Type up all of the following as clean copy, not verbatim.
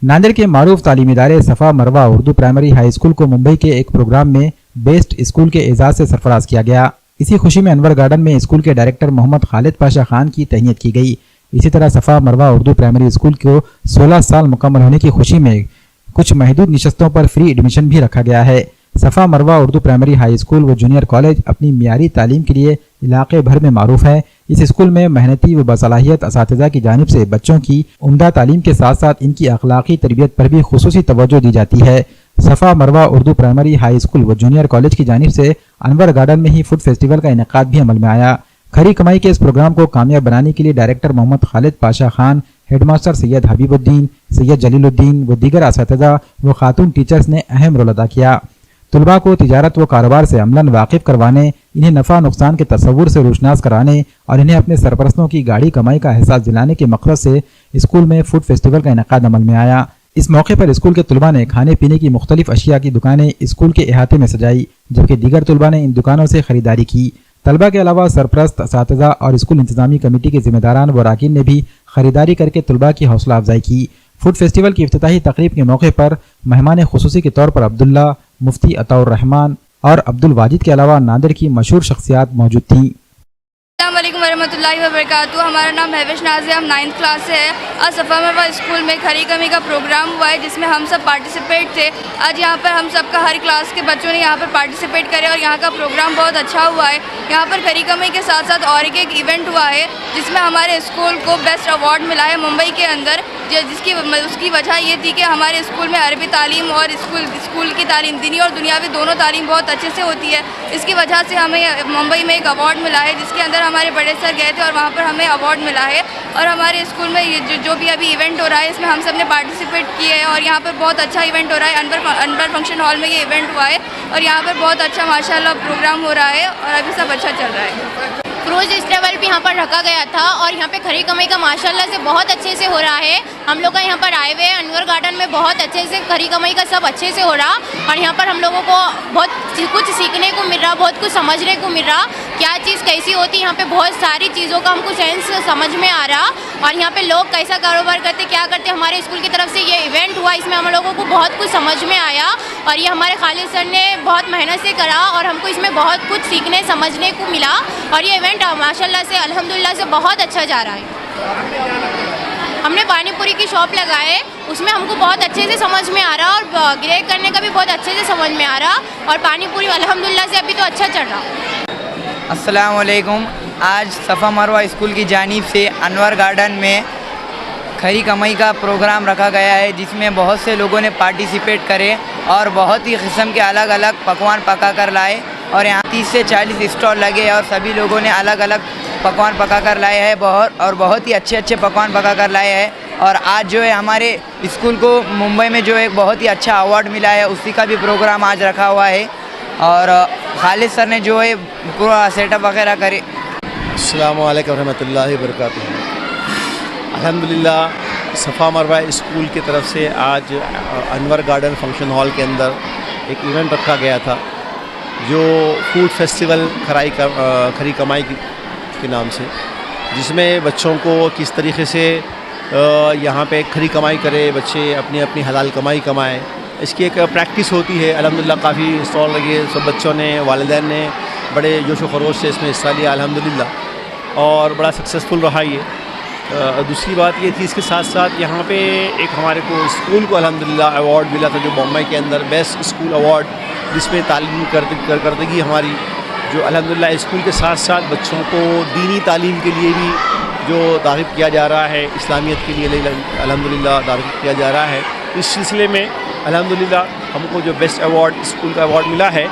नांदेड़ के मारूफ तालीमी इदारे सफ़ा मरवा उर्दू प्राइमरी हाई स्कूल को मुंबई के एक प्रोग्राम में बेस्ट स्कूल के एजाज से सरफराज किया गया। इसी खुशी में अनवर गार्डन में स्कूल के डायरेक्टर मोहम्मद खालिद पाशा खान की तहनीत की गई। इसी तरह सफ़ा मरवा उर्दू प्राइमरी स्कूल को 16 साल मुकम्मल होने की खुशी में कुछ महदूद निशस्तों पर फ्री एडमिशन भी रखा गया है। सफ़ा मरवा उर्दू प्राइमरी हाई स्कूल व जूनियर कॉलेज अपनी मियारी तालीम के लिए इलाके भर में मारूफ है। इस स्कूल में मेहनती व बसलाहियत असातिज़ा की जानिब से बच्चों की उम्दा तालीम के साथ साथ इनकी अखलाकी तरबियत पर भी खुसूसी तवज्जो दी जाती है। सफ़ा मरवा उर्दू प्राइमरी हाई स्कूल व जूनियर कॉलेज की जानिब से अनवर गार्डन में ही फूड फेस्टिवल का इनेकाद भी अमल में आया। खरी कमाई के इस प्रोग्राम को कामयाब बनाने के लिए डायरेक्टर मोहम्मद खालिद पाशा खान, हेडमास्टर सैयद हबीबुद्दीन, सैयद जलीलुद्दीन व दीगर असातिज़ा व खातून टीचर्स ने अहम रोल अदा किया। तुलबा को तिजारत व कारोबार से अमलन वाकिफ करवाने, इन्हें नफ़ा नुकसान के तस्वुर से रोशनास कराने और इन्हें अपने सरपरस्तों की गाड़ी कमाई का एहसास दिलाने के मकसद से स्कूल में फूड फेस्टिवल का इनेकाद अमल में आया। इस मौके पर स्कूल के तुलबा ने खाने पीने की मुख्तलिफ अशिया की दुकानें स्कूल के अहाते में सजाई, जबकि दीगर तुलबा ने इन दुकानों से खरीदारी की। तलबा के अलावा सरपरस्त, असातिज़ा और स्कूल इंतजामी कमेटी के जिम्मेदारान व अरकान ने भी खरीदारी करके तुलबा की हौसला अफजाई की। फूड फेस्टिवल की इफ्तिताही तकरीब के मौके पर मेहमान खुसूसी के तौर पर अब्दुल्ला, मुफ्ती अताउर रहमान और अब्दुल वाजिद के अलावा नांदेड़ की मशहूर शख्सियात मौजूद थीं। अस्सलामुअलैकुम वरहमतुल्लाहि वबरकातुहू। हमारा नाम महविश नाज़िया, हम 9th क्लास से है। आज सफ़ा मरवा स्कूल में खरी कमी का प्रोग्राम हुआ है जिसमें हम सब पार्टिसिपेट थे। आज यहाँ पर हम सबका हर क्लास के बच्चों ने यहाँ पर पार्टिसिपेट करे और यहाँ का प्रोग्राम बहुत अच्छा हुआ है। यहाँ पर खरी कमी के साथ साथ और एक इवेंट हुआ है जिसमें हमारे स्कूल को बेस्ट अवार्ड मिला है मुंबई के अंदर, उसकी वजह ये थी कि हमारे स्कूल में अरबी तालीम और स्कूल की तालीम, दीनी और दुनियावी दोनों तालीम बहुत अच्छे से होती है। इसकी वजह से हमें मुंबई में एक अवार्ड मिला है जिसके अंदर हमारे बड़े सर गए थे और वहाँ पर हमें अवार्ड मिला है। और हमारे स्कूल में जो भी अभी इवेंट हो रहा है इसमें हम सब ने पार्टिसिपेट किए हैं और यहाँ पर बहुत अच्छा इवेंट हो रहा है। अनवर फंक्शन हॉल में ये इवेंट हुआ है और यहाँ पर बहुत अच्छा माशाल्लाह प्रोग्राम हो रहा है और अभी सब अच्छा चल रहा है। क्रूज फेस्टिवल भी यहाँ पर रखा गया था और यहाँ पे खरी कमाई का माशाल्लाह से बहुत अच्छे से हो रहा है। हम लोग का यहाँ पर आए हुए हैं अनवर गार्डन में, बहुत अच्छे से खरी कमाई का सब अच्छे से हो रहा और यहाँ पर हम लोगों को बहुत कुछ सीखने को मिल रहा, बहुत कुछ समझने को मिल रहा, क्या चीज़ कैसी होती है। यहाँ पे बहुत सारी चीज़ों का हमको सेंस समझ में आ रहा और यहाँ पे लोग कैसा कारोबार करते, क्या करते। हमारे स्कूल की तरफ से ये इवेंट हुआ, इसमें हम लोगों को बहुत कुछ समझ में आया और ये हमारे खालिद सर ने बहुत मेहनत से करा और हमको इसमें बहुत कुछ सीखने समझने को मिला और ये इवेंट माशाल्लाह से अल्हम्दुलिल्लाह से बहुत अच्छा जा रहा है। हमने पानी पूरी की शॉप लगाए, उसमें हमको बहुत अच्छे से समझ में आ रहा और ग्रे करने का भी बहुत अच्छे से समझ में आ रहा और पानी पूरी अल्हम्दुलिल्लाह से अभी तो अच्छा चल रहा। अस्सलाम वालेकुम। आज सफ़ा मरवा स्कूल की जानिब से अनवर गार्डन में खरी कमाई का प्रोग्राम रखा गया है जिसमें बहुत से लोगों ने पार्टिसिपेट करे और बहुत ही किस्म के अलग अलग पकवान पका कर लाए और यहाँ 30 से 40 स्टॉल लगे और सभी लोगों ने अलग अलग पकवान पका कर लाए हैं बहुत ही अच्छे पकवान पका कर लाए हैं। और आज जो है हमारे स्कूल को मुंबई में जो है बहुत ही अच्छा अवार्ड मिला है, उसी का भी प्रोग्राम आज रखा हुआ है और खालिद सर ने जो है पूरा सेटअप वगैरह करे। अस्सलामु अलैकुम रहमतुल्लाहि व बरकातुहू। अल्हम्दुलिल्लाह सफ़ा मरवा स्कूल की तरफ से आज अनवर गार्डन फंक्शन हॉल के अंदर एक इवेंट रखा गया था जो फूड फेस्टिवल खरी कमाई के नाम से, जिसमें बच्चों को किस तरीके से यहाँ पे खरी कमाई करे, बच्चे अपनी अपनी हलाल कमाई कमाएँ, इसकी एक प्रैक्टिस होती है। अल्हम्दुलिल्लाह काफ़ी स्टॉल लगे, सब बच्चों ने, वालिदैन ने बड़े जोश व खरोश से इसमें हिस्सा लिया अल्हम्दुलिल्लाह और बड़ा सक्सेसफुल रहा ये। दूसरी बात ये थी, इसके साथ साथ यहाँ पे एक हमारे को स्कूल को अल्हम्दुलिल्लाह अवार्ड मिला था जो मुंबई के अंदर बेस्ट स्कूल अवार्ड, जिसमें तालीम करदगी हमारी जो अल्हम्दुलिल्लाह स्कूल के साथ साथ बच्चों को दीनी तालीम के लिए भी जो तारीफ़ किया जा रहा है, इस्लामियत के लिए अल्हम्दुलिल्लाह तारीफ़ किया जा रहा है। इस सिलसिले में अल्हम्दुलिल्लाह हमको जो बेस्ट अवार्ड स्कूल का अवार्ड मिला है,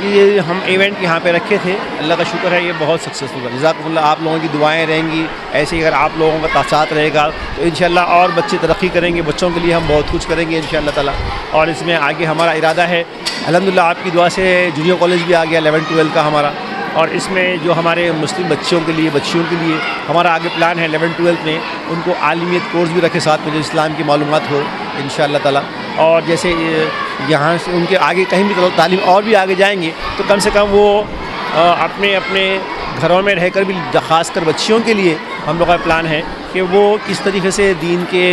ये हम इवेंट यहाँ पे रखे थे। अल्लाह का शुक्र है ये बहुत सक्सेसफुल है। जज़ाकुमुल्लाह, आप लोगों की दुआएं रहेंगी, ऐसे ही अगर आप लोगों का साथ रहेगा तो इंशाअल्लाह और बच्चे तरक्की करेंगे। बच्चों के लिए हम बहुत कुछ करेंगे इंशाअल्लाह ताला और इसमें आगे हमारा इरादा है। अल्हम्दुलिल्लाह आपकी दुआ से जूनियर कॉलेज भी आ गया 11-12 का हमारा और इसमें जो हमारे मुस्लिम बच्चियों के लिए हमारा आगे प्लान है 11-12 में उनको आलिमियत कोर्स भी रखे साथ में जो इस्लाम की मालूमात हो इंशाअल्लाह ताला। और जैसे यहाँ से उनके आगे कहीं भी तालीम और भी आगे जाएंगे तो कम से कम वो अपने अपने घरों में रहकर भी, ख़ासकर बच्चियों के लिए हम लोग का प्लान है कि वो किस तरीके से दीन के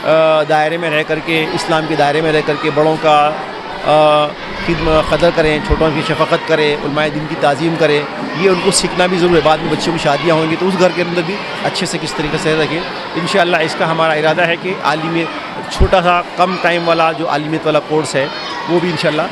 दायरे में रह करके, इस्लाम के दायरे में रह करके बड़ों का कदर करें, छोटों की शफ़क़त करें, उलमाए दीन की ताज़ीम करें, ये उनको सीखना भी ज़रूर है। बाद में बच्चों की शादियाँ होंगी तो उस घर के अंदर भी अच्छे से किस तरीके से रखें। इंशाअल्लाह इसका हमारा इरादा है कि आलिमी छोटा सा कम टाइम वाला जो आलिमियत वाला कोर्स है वो भी इंशाअल्लाह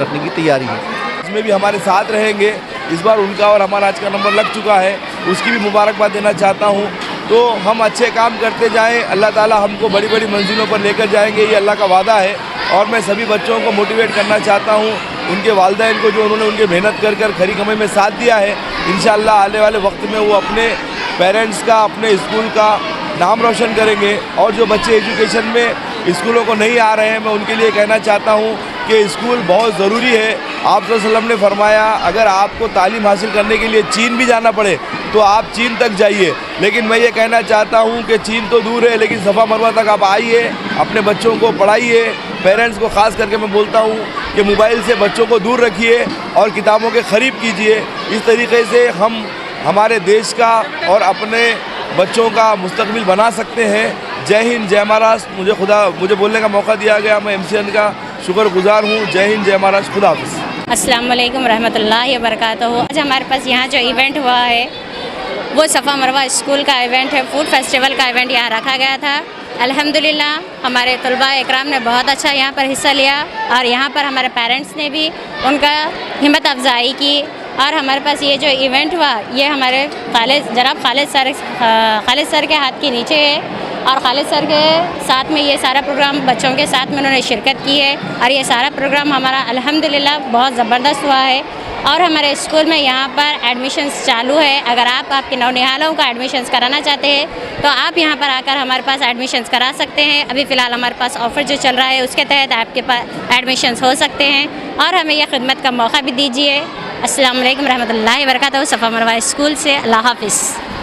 रखने की तैयारी है। इसमें भी हमारे साथ रहेंगे। इस बार उनका और हमारा आज का नंबर लग चुका है, उसकी भी मुबारकबाद देना चाहता हूँ। तो हम अच्छे काम करते जाएं, अल्लाह ताला हमको बड़ी बड़ी मंजिलों पर लेकर जाएंगे, ये अल्लाह का वादा है। और मैं सभी बच्चों को मोटिवेट करना चाहता हूँ, उनके वालिदैन को जो उन्होंने उनके मेहनत कर कर खरी कमाई में साथ दिया है, इंशाअल्लाह आने वाले वक्त में वो अपने पेरेंट्स का, अपने स्कूल का नाम रोशन करेंगे। और जो बच्चे एजुकेशन में स्कूलों को नहीं आ रहे हैं, मैं उनके लिए कहना चाहता हूँ कि स्कूल बहुत ज़रूरी है। आप सल्लल्लाहु अलैहि वसल्लम ने फरमाया, अगर आपको तालीम हासिल करने के लिए चीन भी जाना पड़े तो आप चीन तक जाइए। लेकिन मैं ये कहना चाहता हूँ कि चीन तो दूर है, लेकिन सफ़ा मरवा तक आप आइए, अपने बच्चों को पढ़ाइए। पेरेंट्स को ख़ास करके मैं बोलता हूँ कि मोबाइल से बच्चों को दूर रखिए और किताबों के ख़रीद कीजिए। इस तरीके से हम हमारे देश का और अपने बच्चों का मुस्तकबिल बना सकते हैं। जय हिंद, जय महाराष्ट्र। मुझे बोलने का मौका दिया गया, मैं MCN का शुक्रगुजार हूँ। जय हिंद, जय महाराष्ट्र, खुदा हाफ़िज़। अस्सलाम वालेकुम रहमतुल्लाहि व बरकातहू। आज हमारे पास यहाँ जो इवेंट हुआ है वो सफ़ा मरवा स्कूल का इवेंट है। फूड फेस्टिवल का इवेंट यहाँ रखा गया था। अल्हम्दुलिल्लाह हमारे तलबा इकराम ने बहुत अच्छा यहाँ पर हिस्सा लिया और यहाँ पर हमारे पेरेंट्स ने भी उनका हिम्मत अफजाई की। और हमारे पास ये जो इवेंट हुआ ये हमारे जनाब खालिद सर के हाथ के नीचे है और खालिद सर के साथ में ये सारा प्रोग्राम बच्चों के साथ में उन्होंने शिरकत की है और ये सारा प्रोग्राम हमारा अल्हम्दुलिल्लाह बहुत ज़बरदस्त हुआ है। और हमारे स्कूल में यहाँ पर एडमिशन्स चालू है। अगर आप आपके नौनिहालों का एडमिशन्स कराना चाहते हैं तो आप यहाँ पर आकर हमारे पास एडमिशन्स करा सकते हैं। अभी फ़िलहाल हमारे पास ऑफ़र जो चल रहा है उसके तहत आपके पास एडमिशन्स हो सकते हैं और हमें यह खिदमत का मौका भी दीजिए। अस्सलाम वालेकुम रहमतुल्लाहि व बरकातहू। सफ़ा मरवा स्कूल से अल्लाह हाफ़िज़।